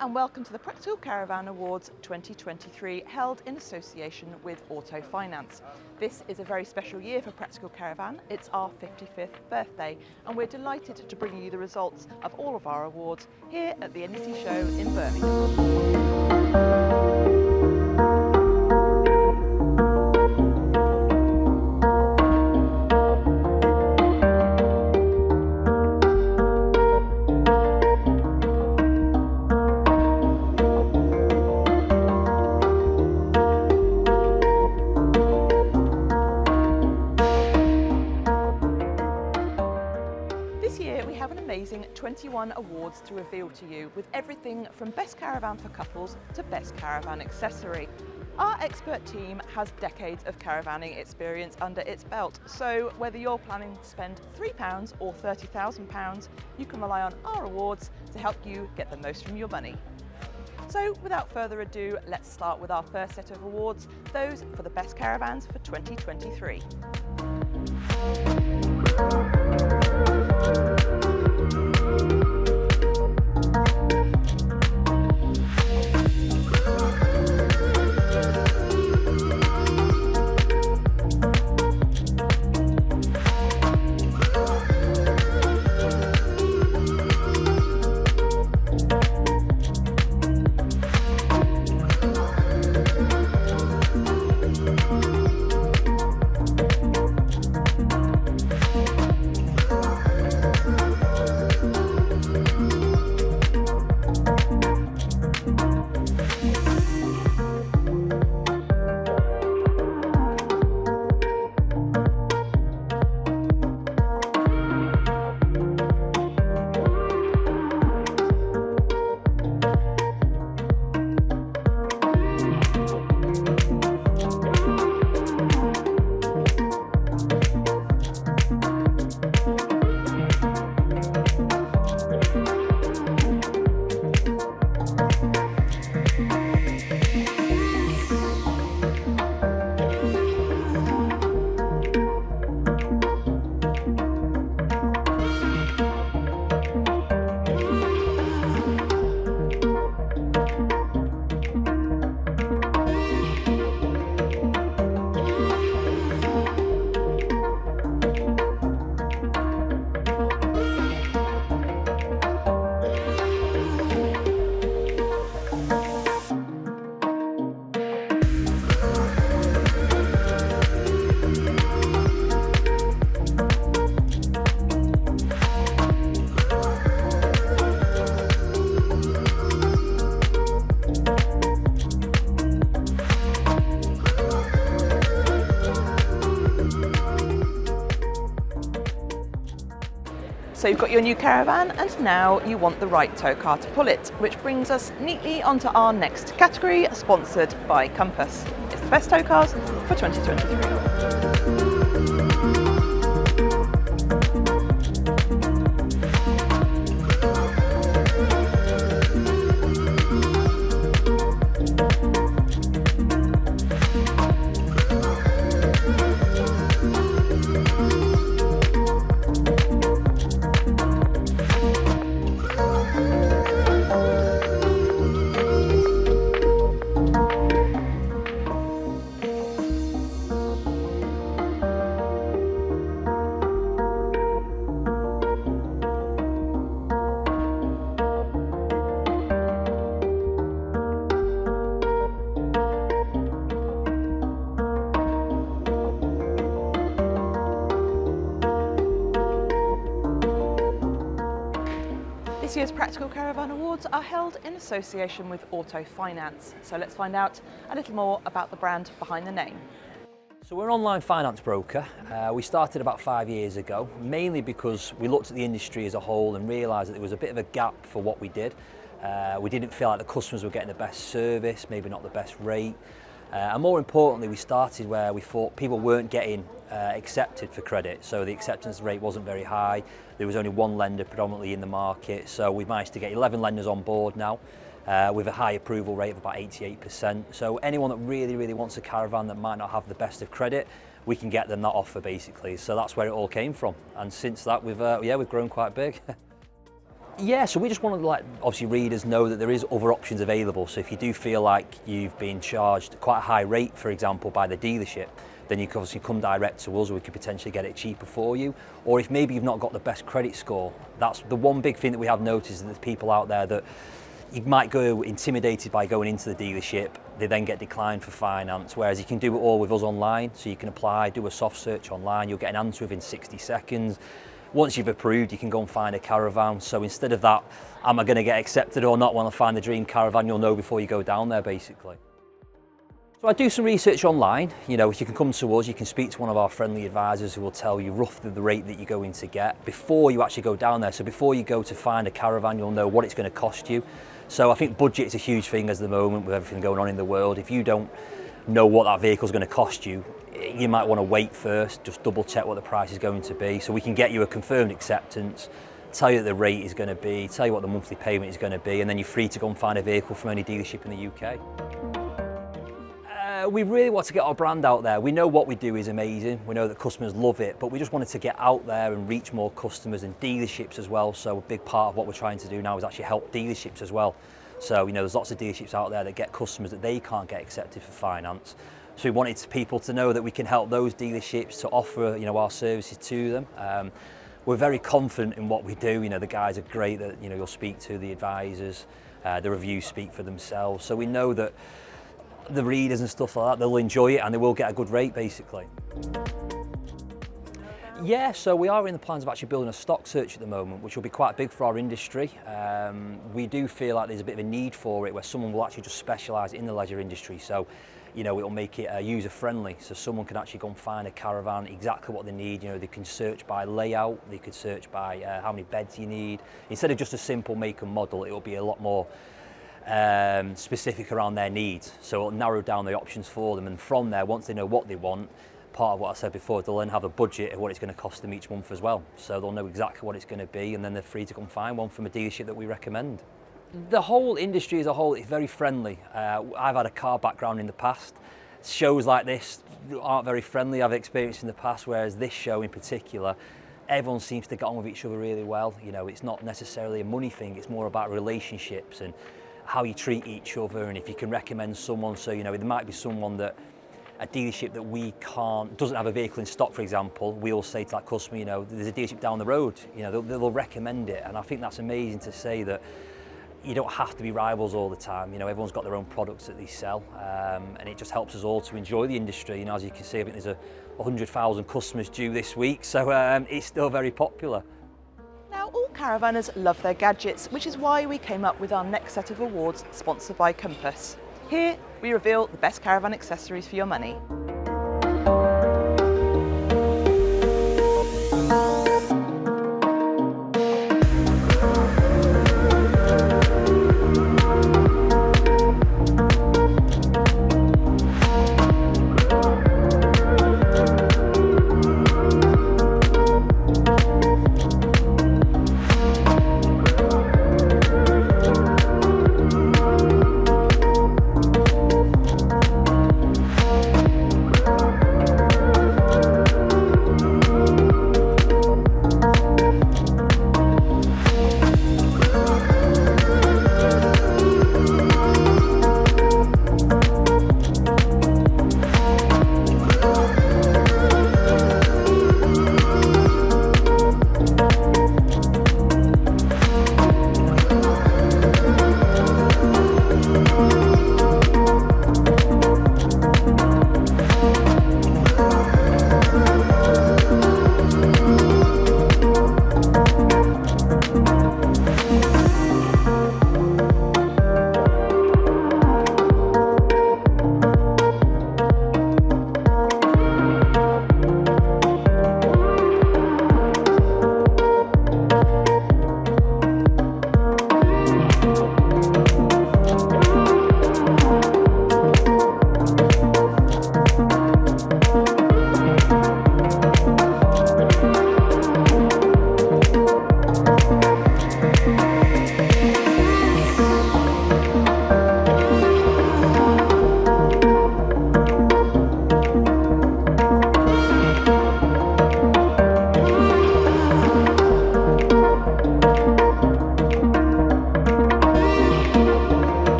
and welcome to the Practical Caravan Awards 2023, held in association with Auto Finance. This is a very special year for Practical Caravan. It's our 55th birthday, and we're delighted to bring you the results of all of our awards here at the NEC Show in Birmingham. This year we have an amazing 21 awards to reveal to you, with everything from Best Caravan for Couples to Best Caravan Accessory. Our expert team has decades of caravanning experience under its belt, so whether you're planning to spend £3 or £30,000, you can rely on our awards to help you get the most from your money. So without further ado, let's start with our first set of awards, those for the Best Caravans for 2023. So you've got your new caravan, and now you want the right tow car to pull it, which brings us neatly onto our next category, sponsored by Compass. It's the best tow cars for 2023. This year's Practical Caravan Awards are held in association with Auto Finance. So let's find out a little more about the brand behind the name. So we're an online finance broker. We started about 5 years ago, mainly because we looked at the industry as a whole and realised that there was a bit of a gap for what we did. We didn't feel like the customers were getting the best service, maybe not the best rate. And more importantly, we started where we thought people weren't getting accepted for credit, so the acceptance rate wasn't very high. There was only one lender predominantly in the market, so we've managed to get 11 lenders on board now with a high approval rate of about 88%. So anyone that really wants a caravan that might not have the best of credit, we can get them that offer basically. So that's where it all came from, and since that we've grown quite big. Yeah, so we just want to let obviously readers know that there is other options available. So if you do feel like you've been charged quite a high rate, for example, by the dealership, then you can obviously come direct to us, or we could potentially get it cheaper for you. Or if maybe you've not got the best credit score, that's the one big thing that we have noticed, is that there's people out there that you might go intimidated by going into the dealership, they then get declined for finance, whereas you can do it all with us online. So you can apply, do a soft search online, you'll get an answer within 60 seconds. Once you've approved, you can go and find a caravan. So instead of that, am I going to get accepted or not when I find the dream caravan, you'll know before you go down there, basically. So I do some research online. You know, if you can come to us, you can speak to one of our friendly advisors who will tell you roughly the rate that you're going to get before you actually go down there. So before you go to find a caravan, you'll know what it's going to cost you. So I think budget is a huge thing at the moment with everything going on in the world. If you don't know what that vehicle is going to cost you, you might want to wait first, just double check what the price is going to be, so we can get you a confirmed acceptance, tell you what the rate is going to be, tell you what the monthly payment is going to be, and then you're free to go and find a vehicle from any dealership in the UK. We really want to get our brand out there. We know what we do is amazing, we know that customers love it, but we just wanted to get out there and reach more customers and dealerships as well. So a big part of what we're trying to do now is actually help dealerships as well. So, you know, there's lots of dealerships out there that get customers that they can't get accepted for finance. So we wanted people to know that we can help those dealerships to offer, you know, our services to them. We're very confident in what we do. You know, the guys are great that, you know, you'll speak to, the advisors, the reviews speak for themselves. So we know that the readers and stuff like that, they'll enjoy it and they will get a good rate, basically. Yeah, so we are in the plans of actually building a stock search at the moment, which will be quite big for our industry. We do feel like there's a bit of a need for it, where someone will actually just specialise in the leisure industry. So, you know, it'll make it user-friendly, so someone can actually go and find a caravan, exactly what they need. You know, they can search by layout, they could search by how many beds you need. Instead of just a simple make and model, it'll be a lot more specific around their needs. So it'll narrow down the options for them, and from there, once they know what they want, part of what I said before, they'll then have a budget of what it's going to cost them each month as well. So they'll know exactly what it's going to be, and then they're free to come find one from a dealership that we recommend. The whole industry as a whole is very friendly. I've had a car background in the past. Shows like this aren't very friendly, I've experienced in the past, whereas this show in particular, everyone seems to get on with each other really well. You know, it's not necessarily a money thing, it's more about relationships and how you treat each other, and if you can recommend someone. So, you know, there might be someone that a dealership that doesn't have a vehicle in stock, for example, we'll say to that customer, you know, there's a dealership down the road, you know, they'll recommend it. And I think that's amazing to say that you don't have to be rivals all the time. You know, everyone's got their own products that they sell, and it just helps us all to enjoy the industry. You know, as you can see, I think there's 100,000 customers due this week, so it's still very popular. Now, all caravanners love their gadgets, which is why we came up with our next set of awards, sponsored by Compass. Here, we reveal the best caravan accessories for your money.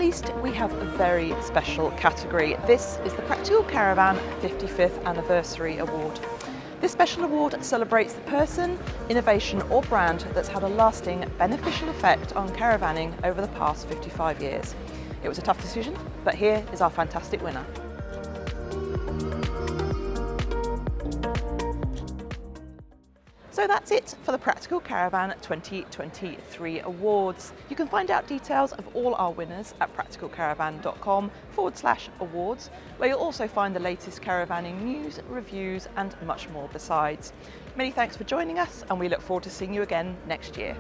least, we have a very special category. This is the Practical Caravan 55th Anniversary Award. This special award celebrates the person, innovation or brand that's had a lasting beneficial effect on caravanning over the past 55 years. It was a tough decision, but here is our fantastic winner. So that's it for the Practical Caravan 2023 Awards. You can find out details of all our winners at practicalcaravan.com/awards, where you'll also find the latest caravanning news, reviews and much more besides. Many thanks for joining us, and we look forward to seeing you again next year.